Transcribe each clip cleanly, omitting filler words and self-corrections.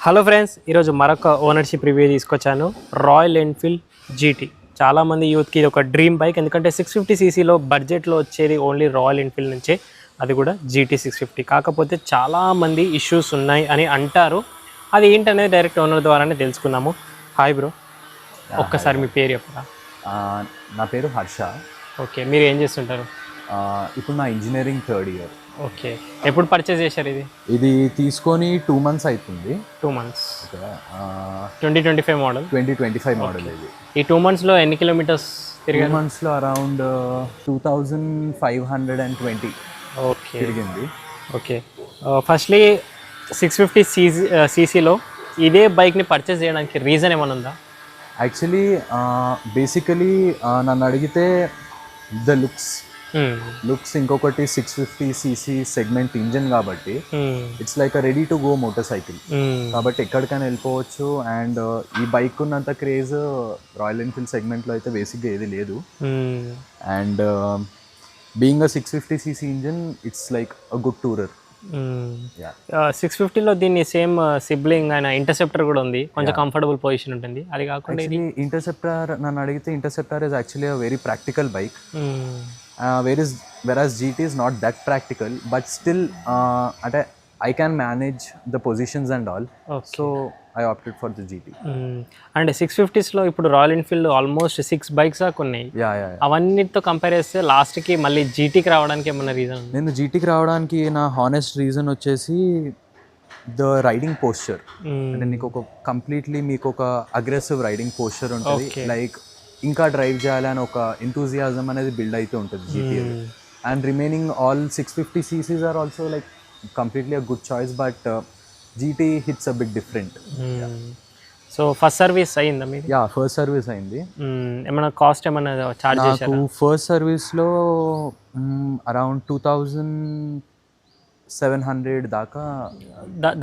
Hello friends, ఈరోజు మరొక ownership review తీసుకొచ్చాను. Royal Enfield GT. చాలామంది యూత్కి ఇది ఒక డ్రీమ్ బైక్, ఎందుకంటే 650cc బడ్జెట్లో వచ్చేది ఓన్లీ రాయల్ ఎన్ఫీల్డ్ నుంచే, అది కూడా జీటీ 650. కాకపోతే చాలామంది ఇష్యూస్ ఉన్నాయి అని అంటారు. అది ఏంటనేది డైరెక్ట్ ఓనర్ ద్వారానే తెలుసుకుందాము. హాయ్ బ్రో, ఒక్కసారి మీ పేరు చెప్పరా? నా పేరు హర్ష. ఓకే, మీరు ఏం చేస్తుంటారు? ఇప్పుడు నా ఇంజనీరింగ్ థర్డ్ ఇయర్. ఓకే, ఎప్పుడు పర్చేస్ చేశారు ఇది? ఇది తీసుకొని 2 months అవుతుంది. 2 months. Okay, 2025 model. 2025 మోడల్ ఇది. ఈ 2 monthsలో ఎన్ని కిలోమీటర్స్ 2 తిరిగారు? monthsలో అరౌండ్ 2520 ఓకే తిరిగింది. ఓకే, ఫస్ట్లీ 650cc ఇదే బైక్ని పర్చేస్ చేయడానికి రీజన్ ఏమైనా ఉందా? యాక్చువల్లీ బేసికలీ నన్ను అడిగితే ద లుక్స్ ఇంకొకటి 650cc సెగ్మెంట్ ఇంజన్ కాబట్టి it's like ready to go motor cycle కాబట్టి ఎక్కడికైనా వెళ్ళిపోవచ్చు. అండ్ ఈ బైక్ ఉన్నంత క్రేజ్ రాయల్ ఎన్ఫీల్డ్ సెగ్మెంట్లో అయితే బేసిక్గా ఏది లేదు. And being a 650cc engine it's like a good tourer. 650లో దీన్ని సేమ్ సిబ్లింగ్ అయిన ఇంటర్సెప్టర్ కూడా ఉంది, కొంచెం కంఫర్టబుల్ పొజిషన్ ఉంటుంది. అది కాకుండా ఇది ఇంటర్సెప్టర్ నన్ను అడిగితే interceptor is actually a very practical bike. Whereas GT is not that practical, but still I can manage the positions and all. Okay. So I opted for the GT. And 650sలో ఇప్పుడు Royal Enfield almost 6 bikes దాకా ఉన్నాయి. అవన్నిటితో compare చేస్తే లాస్ట్కి మళ్ళీ జీటీకి రావడానికి ఏమన్నా reason? నేను జీటీకి రావడానికి నా హానెస్ట్ రీజన్ వచ్చేసి ద రైడింగ్ పోస్చర్. అంటే నీకు ఒక కంప్లీట్లీ మీకు ఒక అగ్రెసివ్ రైడింగ్ పోస్చర్ ఉంటుంది. లైక్ ఇంకా డ్రైవ్ చేయాలని ఒక ఎంతూజియాజం అనేది బిల్డ్ అయితే ఉంటుంది GT. And remaining all 650ccs are also like completely a good choice, but GT hits a bit different. So first service అయిందా మీరు? యా, ఫస్ట్ సర్వీస్ అయింది. ఏమైనా కాస్ట్ ఏమైనా చార్జ్ చేశారా? నాకు ఫస్ట్ సర్వీస్లో అరౌండ్ 2700 దాకా.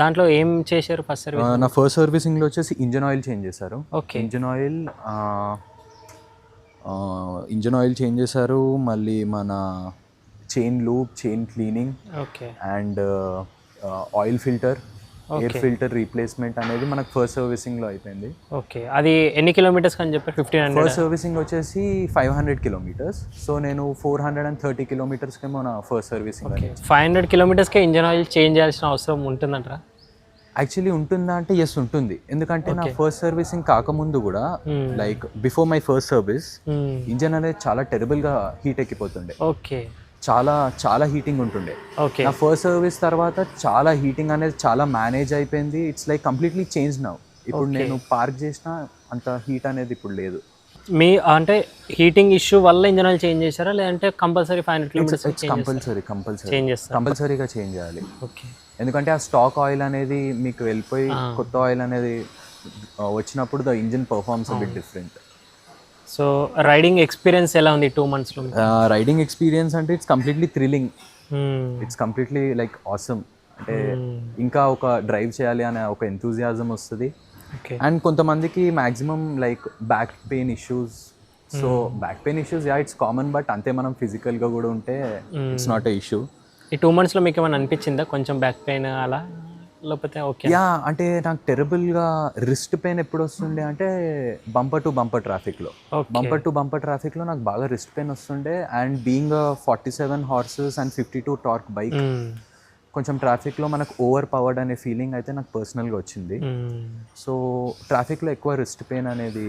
దాంట్లో ఏం చేశారు ఫస్ట్ సర్వీస్? నా ఫస్ట్ సర్వీసింగ్లో వచ్చేసి ఇంజన్ ఆయిల్ చేంజ్ చేశారు. ఓకే, ఇంజన్ ఆయిల్ చేంజ్ చేశారు. మళ్ళీ మన chain loop, chain cleaning, okay, and oil filter, air filter replacement అనేది మనకు ఫస్ట్ సర్వీసింగ్లో అయిపోయింది. ఓకే, అది ఎన్ని కిలోమీటర్స్ అని చెప్పారు? 1500. ఫస్ట్ సర్వీసింగ్ వచ్చేసి 500 kilometers. సో నేను 430 kilometersకేమో నా ఫస్ట్ సర్వీసింగ్. 500 kilometersకే ఇంజన్ ఆయిల్ చేంజ్ చేయాల్సిన అవసరం ఉంటుందంటారా? యాక్చువల్లీ ఉంటుందా అంటే ఎస్ ఉంటుంది. ఎందుకంటే నా ఫస్ట్ సర్వీసింగ్ కాకముందు కూడా like before my first service engine అనేది చాలా టెరబుల్గా హీట్ ఎక్కిపోతుండే. ఓకే, చాలా హీటింగ్ ఉంటుండే. ఓకే, నా ఫస్ట్ సర్వీస్ తర్వాత చాలా హీటింగ్ అనేది చాలా మేనేజ్ అయిపోయింది. It's like completely change now. ఇప్పుడు నేను పార్క్ చేసిన అంత హీట్ అనేది ఇప్పుడు లేదు. మీ అంటే హీటింగ్ ఇష్యూ వల్ల ఇంజన్ ఆయిల్ చేంజ్ చేశారా, లేదంటే కంపల్సరీ 500 kilometers కంపల్సరీగా చేంజ్ చేయాలి. ఓకే, ఎందుకంటే ఆ స్టాక్ ఆయిల్ అనేది మీకు వెళ్ళిపోయి కొత్త ఆయిల్ అనేది వచ్చినప్పుడు the engine performs a bit different. So riding experience ఎలా ఉంది 2 monthsలో? రైడింగ్ ఎక్స్పీరియన్స్ అంటే it's completely thrilling. It's completely like awesome. అంటే ఇంకా ఒక డ్రైవ్ చేయాలి అనే ఒక ఎంతూజియాజం వస్తుంది. అండ్ కొంతమందికి maximum like back pain issues. So back pain issues it's common, but అంతే మనం ఫిజికల్గా కూడా ఉంటే ఇట్స్ నాట్ ఎ ఇష్యూ. ఈ 2 monthsలో మీకు ఏమైనా అనిపించిందా కొంచెం బ్యాక్ పెయిన్ అలా, లేకపోతే ఓకే? యా, అంటే నాకు టెరబుల్గా రిస్ట్ పెయిన్ ఎప్పుడు వస్తుండే అంటే బంపర్ టు బంపర్ ట్రాఫిక్లో నాకు బాగా రిస్ట్ పెయిన్ వస్తుండే. And being 47 horses and 52 torque bike, కొంచెం ట్రాఫిక్లో మనకు ఓవర్ పవర్డ్ అనే ఫీలింగ్ అయితే నాకు పర్సనల్గా వచ్చింది. సో ట్రాఫిక్లో ఎక్కువ రిస్ట్ పెయిన్ అనేది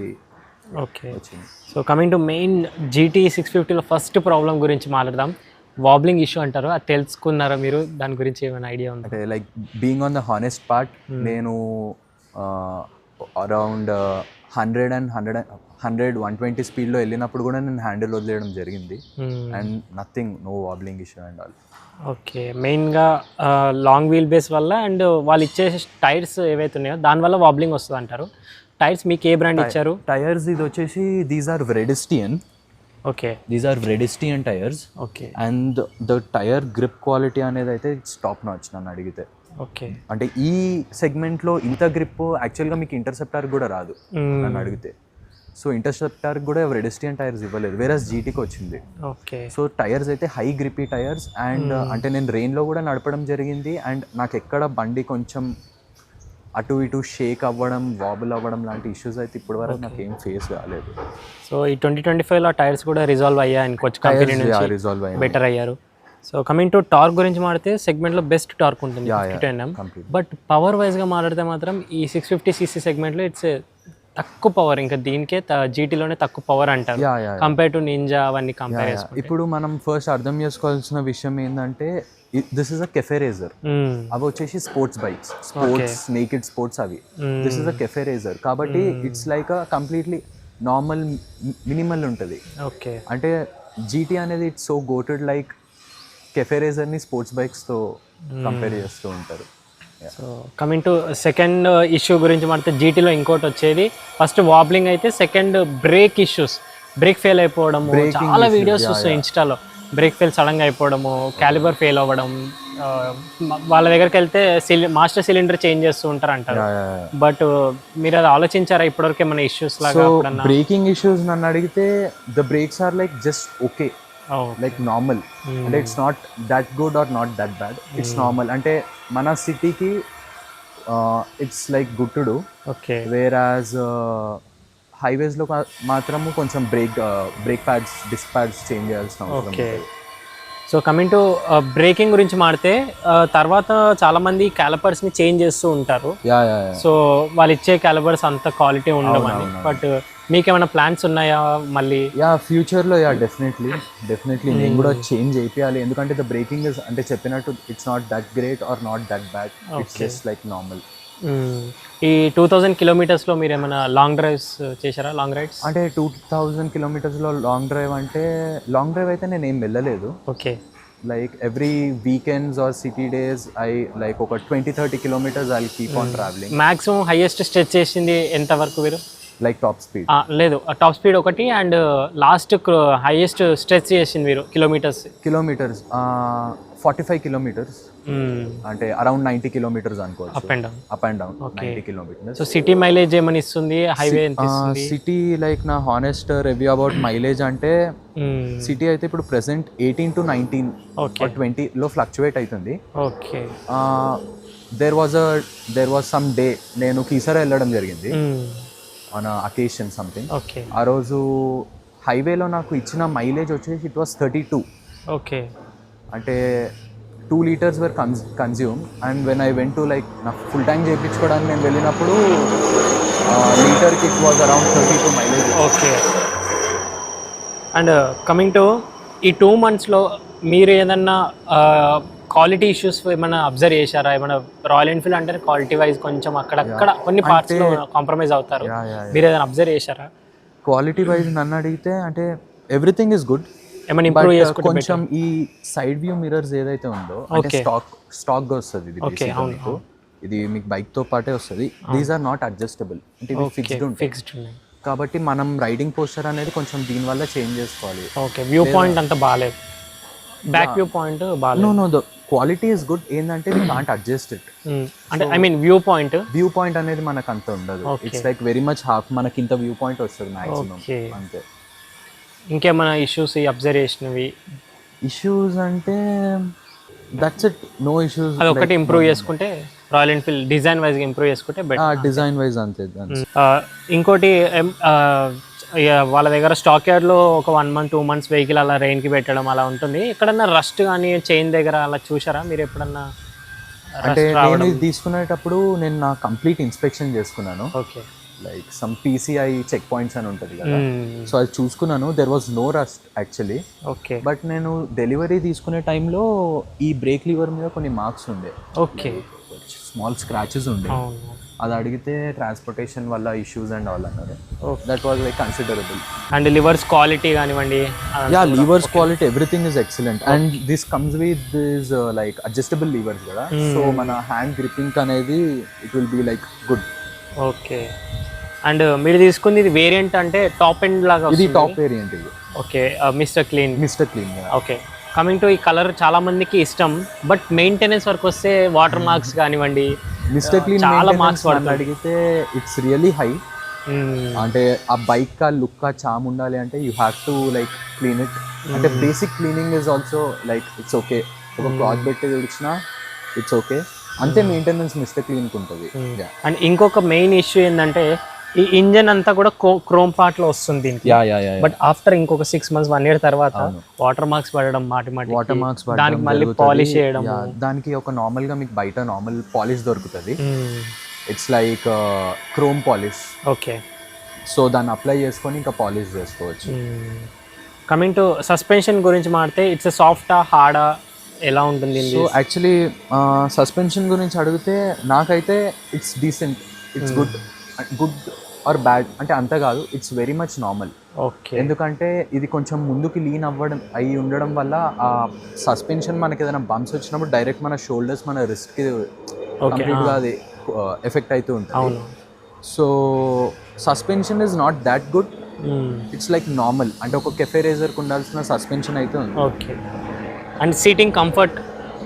వచ్చింది. So coming to main GT 650లో ఫస్ట్ ప్రాబ్లం గురించి మాట్లాడదాం. వాబ్లింగ్ ఇష్యూ అంటారు, అది తెలుసుకున్నారా మీరు? దాని గురించి ఏమైనా ఐడియా ఉందా? అంటే like being on the honest part, నేను అరౌండ్ 120 స్పీడ్లో వెళ్ళినప్పుడు కూడా నేను హ్యాండిల్ వదిలేయడం జరిగింది. And nothing, no wobbling issue and all. Okay, మెయిన్గా లాంగ్ వీల్ బేస్ వల్ల అండ్ వాళ్ళు ఇచ్చే టైర్స్ ఏవైతే ఉన్నాయో దానివల్ల వాబ్లింగ్ వస్తుంది అంటారు. టైర్స్ మీకు ఏ బ్రాండ్ ఇచ్చారు? టైర్స్ ఇది వచ్చేసి these are Vredestein. Okay, these are Vredestein tyres. Okay, and the tyre grip quality అనేది అయితే ఇట్స్ టాప్ నాచ్ నన్ను అడిగితే. ఓకే, అంటే ఈ సెగ్మెంట్లో ఇంత గ్రిప్ యాక్చువల్గా మీకు ఇంటర్సెప్టర్ కూడా రాదు నన్ను అడిగితే. సో ఇంటర్సెప్టర్కి కూడా రెడిస్టియన్ టైర్స్ ఇవ్వలేదు, వేరే జీటీకి వచ్చింది. ఓకే, సో టైర్స్ అయితే హై గ్రిపీ టైర్స్. అండ్ అంటే నేను రెయిన్లో కూడా నడపడం జరిగింది. అండ్ నాకు ఎక్కడ బండి కొంచెం అటు ఇటు షేక్ అవ్వడం, వాబుల్ అవ్వడం లాంటి ఇష్యూస్ అయితే ఇప్పటి వరకు నాకు ఏం ఫేస్ కాలేదు. సో ఈ 2025లో టైర్స్ కూడా రిజాల్వ్ అయ్యాయి అనుకోవచ్చు, కంపెనీ నుంచి రిజాల్వ్ అయ్యింది. బెటర్ అయ్యారు. సో కమింగ్ టు టార్క్ గురించి మాట్లాడితే సెగ్మెంట్లో బెస్ట్ టార్క్ ఉంటుంది 52 Nm. బట్ పవర్ వైజ్గా మాట్లాడితే మాత్రం ఈ 650cc సెగ్మెంట్లో ఇట్స్ తక్కువ పవర్, ఇంకా దీనికే జీటీలోనే తక్కువ పవర్ అంటారు కంపేర్ టు నింజా అవన్నీ కంపేర్ చేసుకుంటే. ఇప్పుడు మనం ఫస్ట్ అర్థం చేసుకోవాల్సిన విషయం ఏంటంటే this is a cafe racer. అవి వచ్చేసి sports bikes, sports naked sports అవి. This is a cafe racer కాబట్టి it's like a completely normal minimal ఉంటుంది. ఓకే, అంటే జీటీ అనేది it's so goated, like cafe రేజర్ని స్పోర్ట్స్ బైక్స్తో కంపేర్ చేస్తూ ఉంటారు. So coming to second issue గురించి మాట్లాడితే జీటీలో ఇంకోటి వచ్చేది ఫస్ట్ వాబ్లింగ్ అయితే, second brake issues, brake fail అయిపోవడము. చాలా వీడియోస్ చూస్తాయి ఇన్స్టాలో, బ్రేక్ ఫెయిల్ సడన్గా అయిపోవడము, క్యాలిబర్ ఫెయిల్ అవ్వడం. వాళ్ళ దగ్గరికి వెళ్తే మాస్టర్ సిలిండర్ చేంజ్ చేస్తూ ఉంటారు అంటారు. బట్ మీరు అది ఆలోచించారా ఇప్పటివరకు ఏమైనా ఇష్యూస్ లాగా? బ్రేకింగ్ ఇష్యూస్ నన్ను అడిగితే the brakes are like just okay, like normal. అంటే it's not that good or not that bad, it's normal. అంటే మన సిటీకి it's like good to do. Okay, whereas హైవేస్లో మాత్రము కొంచెం brake pads, disc pads change చేయాల్సిన అవసరం ఉంటుంది. సో కమింగ్ టు బ్రేకింగ్ గురించి మాడితే తర్వాత చాలామంది క్యాలిపర్స్ని చేంజ్ చేస్తూ ఉంటారు. సో వాళ్ళు ఇచ్చే క్యాలిపర్స్ అంత క్వాలిటీ ఉండవని. బట్ మీకేమైనా ప్లాన్స్ ఉన్నాయా మళ్ళీ? ఫ్యూచర్లో డెఫినెట్లీ నేను కూడా చేంజ్ చేయాలి. ఎందుకంటే ద బ్రేకింగ్ ఇస్, అంటే చెప్పినట్టు it's not that great or not that bad, it's just like normal. ఈ 2000 కిలోమీటర్స్లో మీరు ఏమైనా లాంగ్ డ్రైవ్స్ చేశారా? లాంగ్ రైడ్స్ అంటే 2000 కిలోమీటర్స్లో లాంగ్ డ్రైవ్ అంటే, లాంగ్ డ్రైవ్ అయితే నేను ఏం వెళ్ళలేదు. Okay, like every weekends or city days I like ఒక 20-30 kilometres I keep on travelling. Maximum highest stretch చేసింది ఎంత వరకు మీరు? లైక్ టాప్ స్పీడ్ లేదు, టాప్ స్పీడ్ ఒకటి, అండ్ లాస్ట్ హైయెస్ట్ స్ట్రెచ్ చేసింది మీరు కిలోమీటర్స్? 45 కిలోమీటర్స్, అంటే అరౌండ్ 90 కిలోమీటర్స్ అనుకోవచ్చు. Up and down 90 kilometres. So city mileage ఏమని ఇస్తుంది? హైవే ఎంత ఇస్తుంది? సిటీ లైక్ నా హానెస్ట్ రివ్యూ అబౌట్ మైలేజ్ అంటే, సిటీ అయితే ఇప్పుడు ప్రెసెంట్ 18 to 19 or 20 లో ఫ్లక్చువేట్ అవుతుంది. Okay, there was some day నేను కీసరా వెళ్ళడం జరిగింది ఆన్ అకేషన్ సంథింగ్. ఓకే, ఆ రోజు హైవేలో నాకు ఇచ్చిన మైలేజ్ వచ్చేసి ఇట్ వాస్ 32. ఓకే, అంటే 2 liters వర్ consume. And when I went to like నా ఫుల్ ట్యాంక్ చేయించుకోవడానికి నేను వెళ్ళినప్పుడు లీటర్కి it was around 32 mileage. Okay, and coming to ఈ 2 monthsలో మీరు ఏదన్నా క్వాలిటీ ఇష్యూస్ ఏమైనా అబ్జర్వ్ చేశారా? ఏమైనా రాయల్ ఎన్ఫీల్డ్ అంటే క్వాలిటీ వైజ్ కొంచెం అక్కడక్కడ కొన్ని పార్ట్స్లో కాంప్రమైజ్ అవుతారు, మీరు ఏదైనా అబ్జర్వ్ చేశారా? క్వాలిటీ వైజ్ నన్ను అడిగితే అంటే ఎవ్రీథింగ్ ఇస్ గుడ్. ఏమైనా ఇంప్రూవ్ చేసుకుంటే కొంచెం ఈ సైడ్ వ్యూ మిర్రర్స్ ఏదైతే ఉందో, అంటే స్టాక్ గా వస్తుంది ఇది. ఇది మీకు బైక్ తో పాటే వస్తుంది. దీస్ ఆర్ నాట్ అడ్జస్టబుల్, అంటే ఇవి ఫిక్స్డ్ ఉన్నాయి. కాబట్టి మనం రైడింగ్ పోస్చర్ అనేది కొంచెం దీని వల్ల చేంజ్ చేసుకోవాలి. ఓకే, వ్యూ పాయింట్ అంతా బాగాలేదు, బ్యాక్ వ్యూ పాయింట్ బాగాలేదు. Know the quality is good. ఏంటంటే వి కాంట్ అడ్జస్ట్ ఇట్. అంటే ఐ మీన్ వ్యూ పాయింట్ అనేది మనకు అంత ఉండదు. It's like very much half, మనకి ఇంత వ్యూ పాయింట్ వస్తుంది మాక్సిమం, అంతే. ఇంకేమైనా ఇష్యూస్ అబ్జర్వ్ చేసినవి? ఇష్యూస్ అంటే దట్స్ ఇట్, నో ఇష్యూస్. అది ఒకటి ఇంప్రూవ్ చేసుకుంటే, royal Enfield design wise improve చేసుకుంటే బెటర్. డిజైన్ వైజ్ అంతే. ఇంకోటి వాళ్ళ దగ్గర స్టాక్ యార్డ్లో ఒక 1 month 2 months వెహికల్ అలా రెయిన్కి పెట్టడం అలా ఉంటుంది. ఎక్కడన్నా రస్ట్ కానీ చైన్ దగ్గర అలా చూసారా మీరు ఎప్పుడన్నా? అంటే నేను తీసుకునేటప్పుడు నేను నా కంప్లీట్ ఇన్స్పెక్షన్ చేసుకున్నాను. Okay, like some PCI check points అని ఉంటుంది కదా, సో అది చూసుకున్నాను. There was no rust actually. Okay, but నేను డెలివరీ తీసుకునే టైంలో ఈ బ్రేక్ లివర్ మీద కొన్ని మార్క్స్ ఉండే. ఓకే, స్మాల్ స్క్రాచెస్ ఉండే. అది అడిగితే ట్రాన్స్పోర్టేషన్ వల్ల ఇష్యూస్ అండ్ ఆల్ అన్నారు. That was like considerable. And levers quality కానివ్వండి? Levers quality everything is excellent. And this comes with this like adjustable levers కదా, సో మన హ్యాండ్ గ్రిప్పింగ్ అనేది it will be like good. Okay, and మీరు తీసుకుంది ఇది variant అంటే top end లాగా? ఇది టాప్ వేరియంట్ ఇది. Okay, mister clean. Okay, coming to ఈ కలర్ చాలా మందికి ఇష్టం, బట్ మెయింటెనెన్స్ వరకు వస్తే వాటర్ మార్క్స్ కానివ్వండి, మిస్టర్ క్లీన్ చాలా మార్క్స్ పడుతుంది. అడిగితే ఇట్స్ రియల్లీ హై. అంటే ఆ బైక్ కా లుక్ కా చామ్ ఉండాలి అంటే you have to like clean it. అంటే basic cleaning is also like it's okay. ఒక క్లాత్ పెట్టి తుడిచినా ఇట్స్ ఓకే. అంతే మెయింటెనెన్స్ మిస్టేక్ క్లీన్కి ఉంటుంది. అండ్ ఇంకొక మెయిన్ ఇష్యూ ఏంటంటే ఈ ఇంజన్ అంతా కూడా క్రోమ్ పార్ట్ లో వస్తుంది దీనికి. బట్ ఆఫ్టర్ ఇంకొక 6 months 1 year తర్వాత వాటర్ మార్క్స్ పడడం వాటర్ మార్క్స్ దానికి మళ్ళీ పాలిష్ చేయడం. దానికి ఒక నార్మల్ గా మీకు బయట నార్మల్ పాలిష్ దొరుకుతుంది. It's like chrome polish. Okay, so దాన్ని అప్లై చేసుకొని ఇంకా పాలిష్ చేసుకోవచ్చు. కమింగ్ టు సస్పెన్షన్ గురించి మాట్లాడితే ఇట్స్ సాఫ్టా హార్డా ఎలా ఉంటుంది? సో యాక్చువల్లీ సస్పెన్షన్ గురించి అడిగితే నాకైతే it's decent, it's good or bad అంటే అంత కాదు, it's very much normal. Okay, ఎందుకంటే ఇది కొంచెం ముందుకి లీన్ అయి ఉండడం వల్ల ఆ సస్పెన్షన్ మనకి ఏదైనా బంప్స్ వచ్చినప్పుడు డైరెక్ట్ మన షోల్డర్స్ మన రిస్ట్కి కంప్లీట్గా అది ఎఫెక్ట్ అవుతూ ఉంటుంది. So suspension is not that good, it's like normal. అంటే ఒక కెఫే రేజర్కి ఉండాల్సిన సస్పెన్షన్ అయితే ఉంది. Okay, and seating comfort,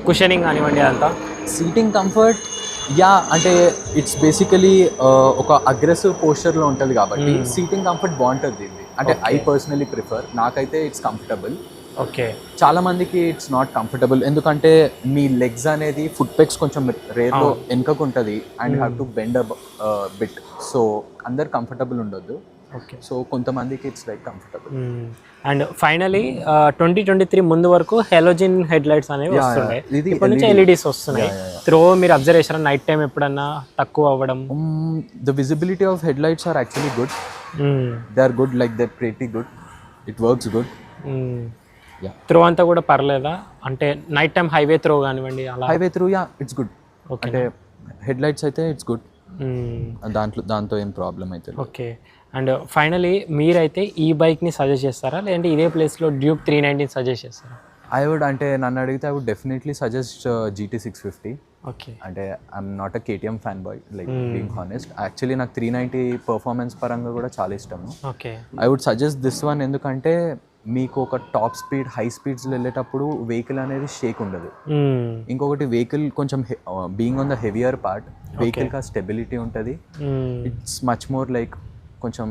cushioning కానివ్వండి అదంతా. సీటింగ్ కంఫర్ట్ అంటే ఇట్స్ బేసికలీ ఒక అగ్రెసివ్ పోస్చర్లో ఉంటుంది కాబట్టి సీటింగ్ కంఫర్ట్ బాగుంటుంది దీన్ని. అంటే ఐ పర్సనలీ ప్రిఫర్, నాకైతే ఇట్స్ కంఫర్టబుల్. ఓకే, చాలా మందికి ఇట్స్ నాట్ కంఫర్టబుల్, ఎందుకంటే మీ లెగ్స్ అనేది ఫుట్ పెగ్స్ కొంచెం రేర్లో వెనుకకు ఉంటుంది and have to bend bit. So అందరు కంఫర్టబుల్ ఉండొద్దు. ఓకే, సో కొంతమందికి it's like comfortable. And finally 2023 ముందు వరకు హెలోజిన్ హెడ్ లైట్స్ అనేవి వస్తున్నాయి, ఇప్పటి నుంచి ఎల్ఈడీస్ వస్తున్నాయి. త్రో మీరు అబ్జర్వ్ చేశారా నైట్ టైం ఎప్పుడన్నా తక్కువ అవ్వడం? The visibility of head lights are actually good. They are good, like they pretty good, it works good. Throw అంతా కూడా పర్లేదా? అంటే నైట్ టైం హైవే త్రో కానివ్వండి అలా. Highway through it's good. అంటే హెడ్ లైట్స్ అయితే ఇట్స్ గుడ్, దాంతో ఏం ప్రాబ్లం అయితే. ఓకే, అండ్ ఫైనలీ మీరైతే ఈ బైక్ని సజెస్ట్ చేస్తారా, లేదంటే ఇదే ప్లేస్లో డ్యూక్ 390 సజెస్ట్ చేస్తారా? అంటే నన్ను అడిగితే I would definitely suggest GT650. Okay, అంటే I'm not a KTM fan boy, like being honest. Actually నాకు 390 పర్ఫార్మెన్స్ పరంగా కూడా చాలా ఇష్టము. Okay, I would suggest this one, ఎందుకంటే మీకు ఒక టాప్ స్పీడ్ హై స్పీడ్స్లో వెళ్ళేటప్పుడు వెహికల్ అనేది షేక్ ఉండదు. ఇంకొకటి వెహికల్ కొంచెం being on the heavier part, వెహికల్కి ఆ స్టెబిలిటీ ఉంటుంది. ఇట్స్ మచ్ మోర్ లైక్ కొంచెం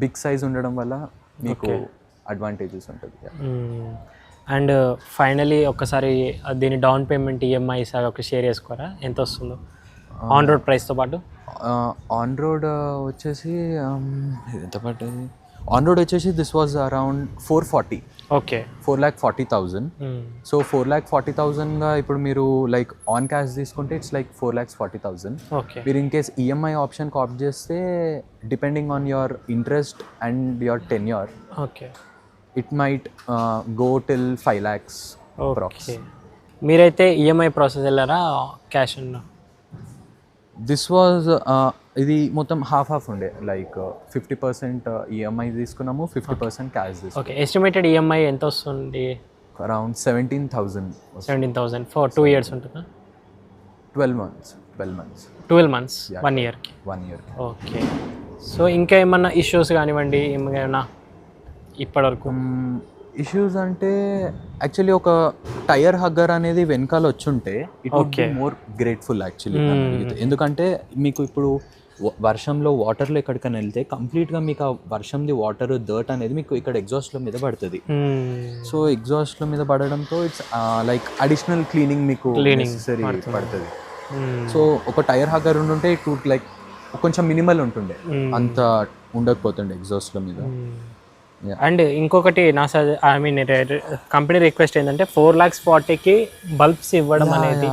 బిగ్ సైజ్ ఉండడం వల్ల మీకు అడ్వాంటేజెస్ ఉంటుంది. అండ్ ఫైనలీ ఒక్కసారి దీని డౌన్ పేమెంట్ EMI ఒక షేర్ చేసుకోరా, ఎంత వస్తుందో ఆన్ రోడ్ ప్రైస్తో పాటు? ఆన్ రోడ్ వచ్చేసి ఎంత పడ్డది? ఆన్ రోడ్ వచ్చేసి this was around 440. Okay, 4,40,000. So 4,40,000గా ఇప్పుడు మీరు లైక్ ఆన్ క్యాష్ తీసుకుంటే ఇట్స్ లైక్ 4,40,000. ఓకే, మీరు ఇన్ కేస్ EMI ఆప్షన్కి ఆప్ట్ చేస్తే depending on your interest and your tenure, okay, it might go till 5 lakhs. Okay, మీరైతే EMI process వెళ్ళారా cash ఉన్నా? దిస్ వాజ్ ఇది మొత్తం హాఫ్ ఉండే, లైక్ 50% EMI తీసుకున్నాము, 50% క్యాష్ తీసుకున్నాము. ఓకే, ఎస్టిమేటెడ్ EMI ఎంత వస్తుంది? అరౌండ్ 17,000. 17,000 ఫర్ 2 years ఉంటుందా? 12 months. 12 months, 1 year. Okay, so ఇంకా ఏమన్నా ఇష్యూస్ కానివ్వండి, ఏమైనా ఇప్పటివరకు ఇష్యూస్ అంటే యాక్చువల్లీ ఒక టైర్ హగ్గర్ అనేది వెనకాల వచ్చుంటే it would be more grateful actually. ఎందుకంటే మీకు ఇప్పుడు వర్షంలో వాటర్లో ఎక్కడికైనా వెళ్తే కంప్లీట్గా మీకు ఆ వర్షంది వాటర్ డర్ట్ అనేది మీకు ఇక్కడ ఎగ్జాస్ట్లో మీద పడుతుంది. సో ఎగ్జాస్ట్లో మీద పడడంతో ఇట్స్ లైక్ అడిషనల్ క్లీనింగ్ మీకు నెసెసరీ పడుతుంది. సో ఒక టైర్ హగ్గర్ ఉంటుంటే ఇట్ వుడ్ లైక్ కొంచెం మినిమల్ ఉంటుండే, అంత ఉండకపోతుండే ఎగ్జాస్ట్లో మీద. అండ్ ఇంకొకటి నా కంపెనీ రిక్వెస్ట్ ఏంటంటే 4,40,000కి బల్బ్స్ ఇవ్వడం అనేది.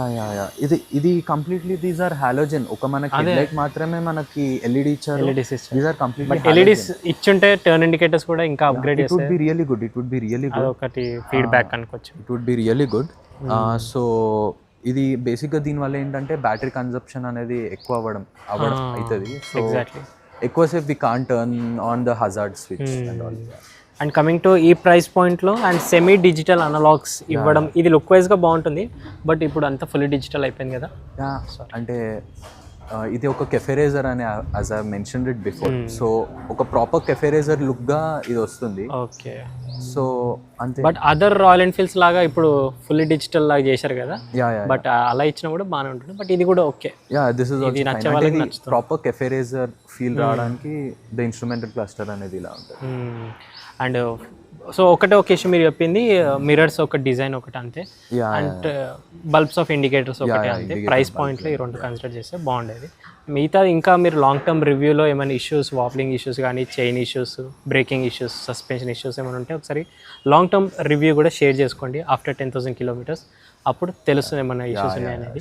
ఇది కంప్లీట్లీ దీస్ ఆర్ హాలోజన్. ఒక మనకి లైట్ మాత్రమే మనకి LED ఇచ్చారు. దీస్ ఆర్ కంప్లీట్లీ LEDs ఇచ్చుంటే టర్న్ ఇండికేటర్స్ కూడా ఇంకా అప్గ్రేడ్ చేస్తే it would be really good. ఒకటి ఫీడ్బ్యాక్ అనుకోవచ్చు. It would be really good. So ఇది బేసిక్గా దీనివల్ల ఏంటంటే బ్యాటరీ కన్సంప్షన్ అనేది ఎక్కువ అవ్వడం అవుతుంది. ఎగ్జాక్ట్లీ, ఎక్కువసేపు we can't turn on the hazard switch and all. And coming to ఈ ప్రైస్ పాయింట్లో అండ్ సెమీ డిజిటల్ అనలాగ్స్ ఇవ్వడం, ఇది లుక్ వైజ్గా బాగుంటుంది. బట్ ఇప్పుడు అంతా ఫుల్లీ డిజిటల్ అయిపోయింది కదా. అంటే ఇది ఒక కెఫెరేజర్ అని as I mentioned it before. So ఒక ప్రాపర్ కెఫెరేజర్ లుక్గా ఇది వస్తుంది. ఓకే, సో అంతే. బట్ అదర్ రాయల్ ఎన్ఫీల్డ్స్ లాగా ఇప్పుడు ఫుల్లీ డిజిటల్ లాగా చేశారు కదా, యా బట్ అలా ఇచ్చినా కూడా బాగానే ఉంటుంది. బట్ ఇది కూడా ఓకే, యా దిస్ ఇస్ ఇది నచ్చే వాళ్ళకి నచ్చుతుంది. ప్రాపర్ కెఫే రేజర్ ఫీల్ రావడానికి ద ఇన్స్ట్రుమెంటల్ క్లస్టర్ అనేది ఇలా ఉంటుంది. అండ్ సో ఒకటే ఒకేషన్ మీరు చెప్పింది మిరర్స్ ఒక డిజైన్ ఒకటి అంతే, yeah and bulbs of indicators ఒకటి అంతే. ప్రైస్ పాయింట్లో ఈ రెండు కన్సిడర్ చేస్తే బాగుండేది. మిగతా ఇంకా మీరు లాంగ్ టర్మ్ రివ్యూలో ఏమైనా ఇష్యూస్, వాఫ్లింగ్ ఇష్యూస్ కానీ, chain issues, breaking issues, suspension issues ఏమైనా ఉంటే ఒకసారి లాంగ్ టర్మ్ రివ్యూ కూడా షేర్ చేసుకోండి ఆఫ్టర్ 10,000 kilometers. అప్పుడు తెలుస్తుంది ఏమన్నా ఇష్యూస్ ఉన్నాయనేది.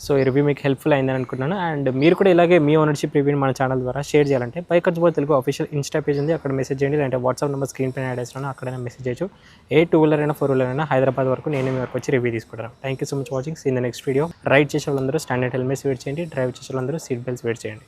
సో ఈ రివ్యూ మీకు హెల్ప్ఫుల్ అయిందని అనుకుంటున్నాను. అండ్ మీరు కూడా ఇలాగే మీ ఓనర్షిప్ రివ్యూని మన ఛానల్ ద్వారా షేర్ చేయాలంటే బైక్ ఖర్చు తెలుగు ఆఫీషియల్ ఇన్స్టా పేజ్ ఉంది, అక్కడ మెసేజ్ చేయండి. లేదంటే వాట్సాప్ నెంబర్ స్క్రీన్ పైన యాడ్ చేస్తున్నాను, అక్కడైనా మెసేజ్ చేయొచ్చు. ఏ 2-wheeler అయినా 4-wheeler అయినా హైదరాబాద్ వరకు నేను మీ వరకు వచ్చి రివ్యూ తీసుకుంటాను. Thank you so much watching. See in the next video. Ride చేసే వాళ్ళందరూ స్టాండర్డ్ హెల్మెట్స్ వేర్ చేయండి, డ్రైవ్ చేసే వాళ్ళందరూ సీట్ బెల్ట్స్ వేర్ చేయండి.